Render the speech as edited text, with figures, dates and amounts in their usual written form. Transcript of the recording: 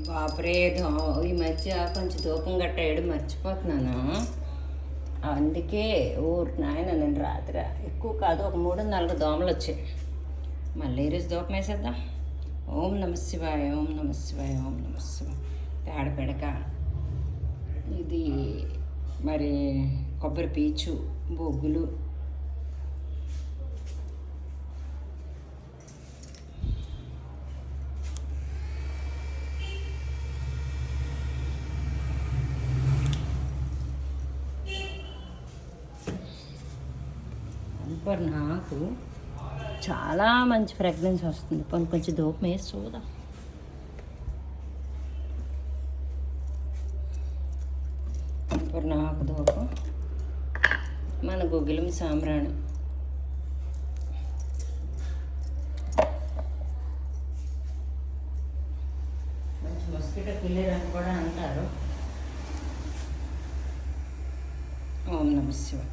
బాపరే ఈ మధ్య కొంచెం దూపం గట్ట వేయడం మర్చిపోతున్నాను. అందుకే ఊరు నాయన నేను రాత్రి ఎక్కువ కాదు ఒక 3-4 దోమలు వచ్చాయి. మళ్ళీ ఈరోజు దూపం వేసేద్దాం. ఓం నమ శివాయ, ఓం నమ శివాయ, ఓం నమ శివాయ. పేడ పెడక ఇది మరి కొబ్బరి పీచు బొగ్గులు ఇప్పుడు నాకు చాలా మంచి ఫ్రాగ్రెన్స్ వస్తుంది. కొంచెం దూపం వేసి చూద్దాం. ఇప్పుడు నాకు దూపం మన గుగ్గిలం సాంబ్రాణి. మంచి మస్కిటో కిల్లర్ అని కూడా అంటారు. ఓం నమ శివాయ.